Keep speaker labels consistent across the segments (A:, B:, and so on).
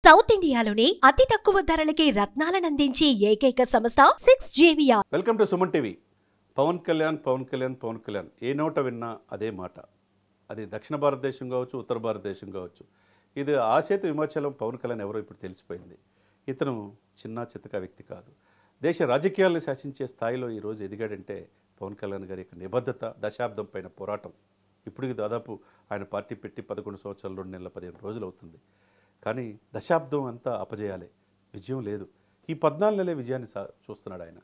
A: South ఇండియాలోనే అతి తక్కువ ధరలకి రత్నాలనందించే ఏకైక సంస్థ 6JVR.
B: Welcome to Suman TV. Pavan Kalyan ఏ నోట విన్నా అదే మాట. అది దక్షిణ భారతదేశం కావచ్చు, ఉత్తర భారతదేశం కావచ్చు. ఇది ఆసేతు విమర్శలం పవన్ కళ్యాణ్ ఎవరో ఇప్పుడు తెలిసిపోయింది. ఇతను చిన్న చితక వ్యక్తి కాదు. దేశ రాజకీయాలను శాసించే స్థాయిలో ఈరోజు ఎదిగాడంటే పవన్ కళ్యాణ్ గారి యొక్క నిబద్ధత, దశాబ్దం పైన పోరాటం. ఇప్పటికి దాదాపు ఆయన పార్టీ పెట్టి 11 సంవత్సరాలు 2 నెలల 15 రోజులు అవుతుంది. కానీ దశాబ్దం అంతా అపజయాలే, విజయం లేదు. ఈ 14 నెలల విజయాన్ని చూస్తున్నాడు ఆయన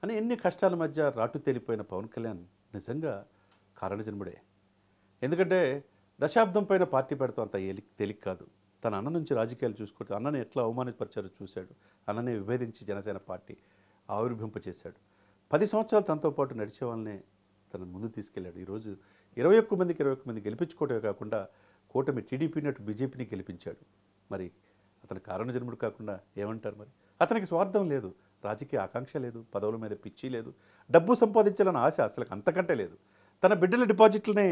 B: అని. ఎన్ని కష్టాల మధ్య రాటు తేలిపోయిన పవన్ కళ్యాణ్ నిజంగా కారణజన్ముడే. ఎందుకంటే దశాబ్దం పైన పార్టీ పెడతాం అంత తేలిక కాదు. తన అన్న నుంచి రాజకీయాలు చూసుకుంటూ అన్నని ఎట్లా అవమానపరిచారో చూశాడు. అన్ననే విభేదించి జనసేన పార్టీ ఆవిర్భింపచేశాడు. 10 సంవత్సరాలు తనతో పాటు నడిచే వాళ్ళనే తన ముందు తీసుకెళ్ళాడు. ఈరోజు 21 మంది గెలిపించుకోవడమే కాకుండా కూటమి టీడీపీని అటు బీజేపీని గెలిపించాడు. మరి అతని కారణజన్ముడు కాకుండా ఏమంటారు? మరి అతనికి స్వార్థం లేదు, రాజకీయ ఆకాంక్ష లేదు, పదవుల మీద పిచ్చి లేదు, డబ్బు సంపాదించాలని ఆశ అసలు అంతకంటే లేదు. తన బిడ్డల డిపాజిట్లనే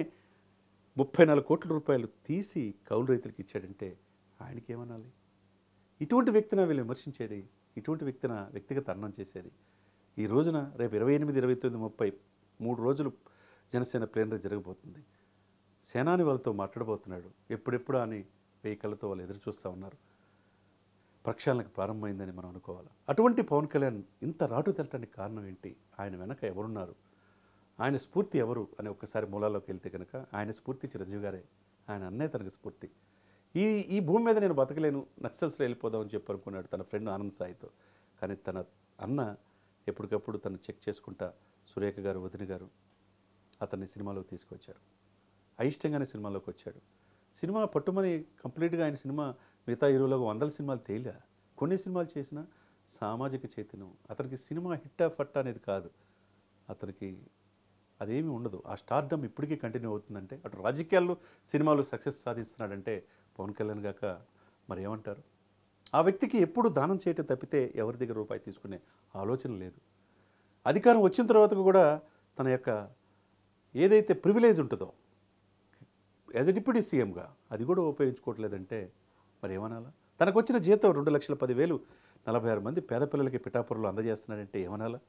B: 34 కోట్ల రూపాయలు తీసి కౌలు రైతులకు ఇచ్చాడంటే ఆయనకి ఏమనాలి? ఇటువంటి వ్యక్తిన వీళ్ళు విమర్శించేది, ఇటువంటి వ్యక్తిన వ్యక్తిగత అన్నం చేసేది. ఈ రోజున రేపు 28, 29, 30 3 రోజులు జనసేన ప్లేనరీ జరగబోతుంది. సేనాని వాళ్ళతో మాట్లాడబోతున్నాడు. ఎప్పుడెప్పుడు అని 1000 కళ్ళతో వాళ్ళు ఎదురు చూస్తూ ఉన్నారు. ప్రక్షాళనకు ప్రారంభమైందని మనం అనుకోవాలి. అటువంటి పవన్ కళ్యాణ్ ఇంత రాటు తెలటానికి కారణం ఏంటి? ఆయన వెనక ఎవరున్నారు? ఆయన స్ఫూర్తి ఎవరు అని ఒక్కసారి మూలాల్లోకి వెళ్తే కనుక ఆయన స్ఫూర్తి చిరంజీవి గారే. ఆయన అన్నే తనకు స్ఫూర్తి. ఈ భూమి మీద నేను బతకలేను, నక్సల్స్లో వెళ్ళిపోదామని చెప్పి అనుకున్నాడు తన ఫ్రెండ్ ఆనంద్ సాయితో. కానీ తన అన్న ఎప్పటికప్పుడు తను చెక్ చేసుకుంటా సురేఖ గారు, వదిన గారు అతన్ని సినిమాలోకి తీసుకొచ్చారు. అయిష్టంగానే సినిమాలోకి వచ్చాడు. సినిమా పట్టుమని కంప్లీట్గా ఆయన సినిమా మిగతా హీరోలకు 100 సినిమాలు తేలిగా. కొన్ని సినిమాలు చేసినా సామాజిక చైతన్యం. అతనికి సినిమా హిట్టా ఫట్టా అనేది కాదు, అతనికి అదేమీ ఉండదు. ఆ స్టార్డమ్ ఇప్పటికీ కంటిన్యూ అవుతుందంటే అటు రాజకీయాల్లో సినిమాలు సక్సెస్ సాధిస్తున్నాడంటే పవన్ కళ్యాణ్ గాక మరి ఏమంటారు? ఆ వ్యక్తికి ఎప్పుడు దానం చేయటం తప్పితే ఎవరి దగ్గర రూపాయి తీసుకునే ఆలోచన లేదు. అధికారం వచ్చిన తర్వాత కూడా తన యొక్క ఏదైతే ప్రివిలేజ్ ఉంటుందో యాజ్ ఎ డిప్యూటీ సీఎంగా అది కూడా ఉపయోగించుకోవట్లేదంటే మరి ఏమనాలా? తనకు వచ్చిన జీతం 2,10,000 46 మంది పేద పిల్లలకి పిఠాపురంలో అందజేస్తున్నాడంటే ఏమనాలా?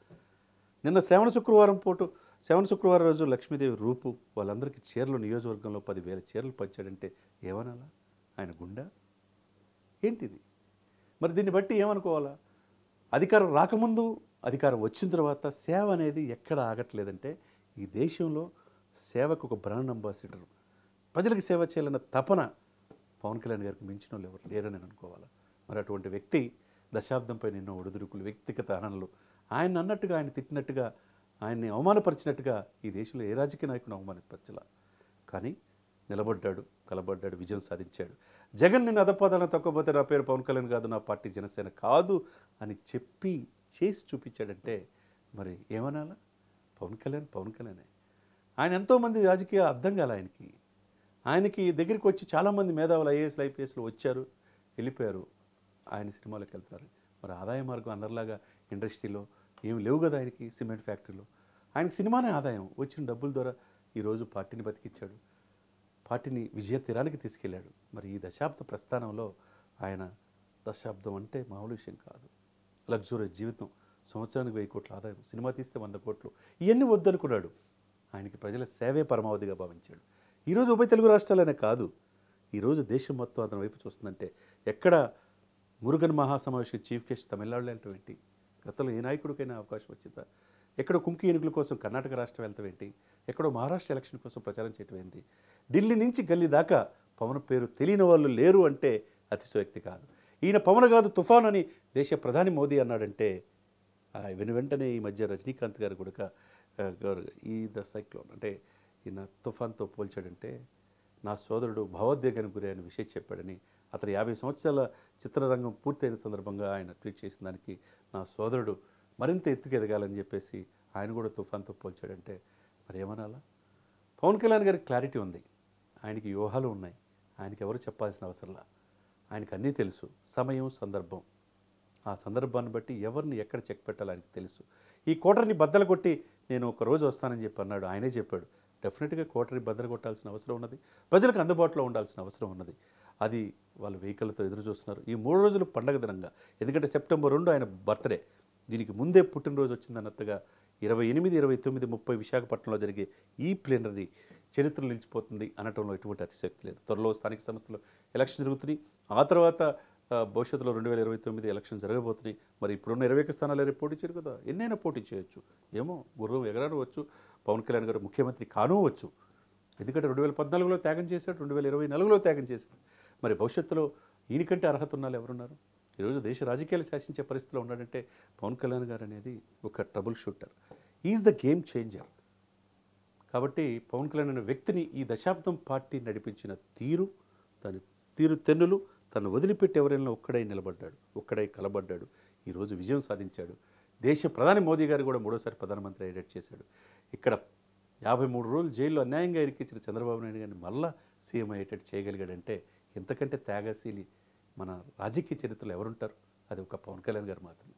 B: నిన్న శ్రావణ శుక్రవారం రోజు లక్ష్మీదేవి రూపు వాళ్ళందరికీ చీరలు నియోజకవర్గంలో 10,000 చీరలు పంచాడంటే ఏమనాలా? ఆయన గుండా ఏంటిది? మరి దీన్ని బట్టి ఏమనుకోవాలా? అధికారం రాకముందు, అధికారం వచ్చిన తర్వాత సేవ అనేది ఎక్కడ ఆగట్లేదంటే ఈ దేశంలో సేవకు ఒక బ్రాండ్ అంబాసిడర్, ప్రజలకు సేవ చేయాలన్న తపన పవన్ కళ్యాణ్ గారికి మించిన వాళ్ళు ఎవరు లేరని నేను అనుకోవాలి. మరి అటువంటి వ్యక్తి దశాబ్దంపై ఎన్నో ఒడిదుడుకులు, వ్యక్తిగత హననలు, ఆయన అన్నట్టుగా, ఆయన తిట్టినట్టుగా, ఆయన్ని అవమానపరిచినట్టుగా ఈ దేశంలో ఏ రాజకీయ నాయకుడు అవమానపరచలా. కానీ నిలబడ్డాడు, కలబడ్డాడు, విజయం సాధించాడు. జగన్ నిన్ను అధపాదాలను తక్కువపోతే నా పేరు పవన్ కళ్యాణ్ కాదు, నా పార్టీ జనసేన కాదు అని చెప్పి చేసి చూపించాడంటే మరి ఏమనాలా? పవన్ కళ్యాణే. ఆయన ఎంతోమంది రాజకీయ అర్థం కాలే ఆయనకి దగ్గరికి వచ్చి చాలామంది మేధావులు ఐఏఎస్లు, ఐపీఎస్లు వచ్చారు, వెళ్ళిపోయారు. ఆయన సినిమాలకు వెళ్తారు. మరి ఆదాయ మార్గం అందరిలాగా ఇండస్ట్రీలో ఏమి లేవు కదా ఆయనకి. సిమెంట్ ఫ్యాక్టరీలో ఆయనకి సినిమానే ఆదాయం. వచ్చిన డబ్బుల ద్వారా ఈరోజు పార్టీని బతికించాడు, పార్టీని విజయ తీరానికి తీసుకెళ్ళాడు. మరి ఈ దశాబ్ద ప్రస్థానంలో ఆయన దశాబ్దం అంటే మామూలు విషయం కాదు. లగ్జూరియస్ జీవితం, సంవత్సరానికి 1000 కోట్ల ఆదాయం, సినిమా తీస్తే 100 కోట్లు, ఇవన్నీ వద్దనుకున్నాడు. ఆయనకి ప్రజల సేవే పరమావధిగా భావించాడు. ఈరోజు ఉభయ తెలుగు రాష్ట్రాలనే కాదు, ఈరోజు దేశం మొత్తం అతని వైపు చూస్తుందంటే ఎక్కడ మురుగన్ మహాసమావేశం చీఫ్ గెస్ట్ తమిళనాడులో వెళ్ళటం ఏంటి? గతంలో ఏ నాయకుడికైనా అవకాశం వచ్చిందా? ఎక్కడో కుంకి ఎన్నికల కోసం కర్ణాటక రాష్ట్రం వెళ్తాం ఏంటి? ఎక్కడో మహారాష్ట్ర ఎలక్షన్ కోసం ప్రచారం చేయటం ఏంటి? ఢిల్లీ నుంచి గల్లీ దాకా పవన్ పేరు తెలియని వాళ్ళు లేరు అంటే అతిశయోక్తి కాదు. ఈయన పవన్ కాదు తుఫాన్ అని దేశ ప్రధాని మోదీ అన్నాడంటే వెంటనే ఈ మధ్య రజనీకాంత్ గారు కూడా ఈ ద సైక్లోన్ అంటే ఈయన తుఫాన్తో పోల్చాడంటే నా సోదరుడు భావోద్వేగానికి గురైన విషయం చెప్పాడని, అతను 50 సంవత్సరాల చిత్రరంగం పూర్తయిన సందర్భంగా ఆయన ట్వీట్ చేసిన దానికి నా సోదరుడు మరింత ఎత్తుకు ఎదగాలని చెప్పేసి ఆయన కూడా తుఫాన్తో పోల్చాడంటే మరి ఏమనాలా? పవన్ కళ్యాణ్ గారికి క్లారిటీ ఉంది, ఆయనకి వ్యూహాలు ఉన్నాయి, ఆయనకి ఎవరు చెప్పాల్సిన అవసరంలా. ఆయనకు అన్నీ తెలుసు, సమయం, సందర్భం. ఆ సందర్భాన్ని బట్టి ఎవరిని ఎక్కడ చెక్ పెట్టాలో ఆయనకు తెలుసు. ఈ కోటర్ని బద్దలు కొట్టి నేను ఒక రోజు వస్తానని చెప్పి అన్నాడు. ఆయనే చెప్పాడు, డెఫినెట్గా కోటరీ బద్దలు కొట్టాల్సిన అవసరం ఉన్నది, ప్రజలకు అందుబాటులో ఉండాల్సిన అవసరం ఉన్నది. అది వాళ్ళు వెహికల్తో ఎదురు చూస్తున్నారు. ఈ 3 రోజులు పండగ దినంగా, ఎందుకంటే సెప్టెంబర్ 2 ఆయన బర్త్డే, దీనికి ముందే పుట్టినరోజు వచ్చిందన్నట్టుగా 28, 29, 30 విశాఖపట్నంలో జరిగే ఈ ప్లీనరీ చరిత్రలో నిలిచిపోతుంది అనటంలో ఎటువంటి అతిశక్తి లేదు. త్వరలో స్థానిక సంస్థలు ఎలక్షన్ జరుగుతుంది. ఆ తర్వాత భవిష్యత్తులో 2029 ఎలక్షన్ జరగబోతున్నాయి. మరి ఇప్పుడున్న 21 స్థానాలు రేపు పోటీ చేయరు కదా, ఎన్నైనా పోటీ చేయొచ్చు. ఏమో గుర్రం ఎగరవచ్చు, పవన్ కళ్యాణ్ గారు ముఖ్యమంత్రి కానవచ్చు. ఎందుకంటే 2014లో త్యాగం చేశాడు, 2024లో త్యాగం చేశాడు. మరి భవిష్యత్తులో ఈయనకంటే అర్హత ఉన్న వాళ్ళు ఎవరున్నారు? ఈరోజు దేశ రాజకీయాలు శాసించే పరిస్థితిలో ఉన్నాడంటే పవన్ కళ్యాణ్ గారు అనేది ఒక trouble shooter, is the game changer. కాబట్టి పవన్ కళ్యాణ్ అనే వ్యక్తిని ఈ దశాబ్దం పార్టీ నడిపించిన తీరు, దాని తెన్నులు, తను వదిలిపెట్టి ఎవరైనా ఒక్కడై నిలబడ్డాడు, ఒక్కడై కలబడ్డాడు, ఈరోజు విజయం సాధించాడు. దేశ ప్రధాని మోదీ గారు కూడా 3వ ప్రధానమంత్రి అయ్యేటట్టు చేశాడు. ఇక్కడ 53 రోజులు జైల్లో అన్యాయంగా ఇరికించిన చంద్రబాబు నాయుడు గారిని మళ్ళా సీఎం అయ్యేటట్టు చేయగలిగాడంటే ఇంతకంటే త్యాగశీలి మన రాజకీయ చరిత్రలో ఎవరుంటారు? అది ఒక పవన్ కళ్యాణ్ గారు మాత్రమే.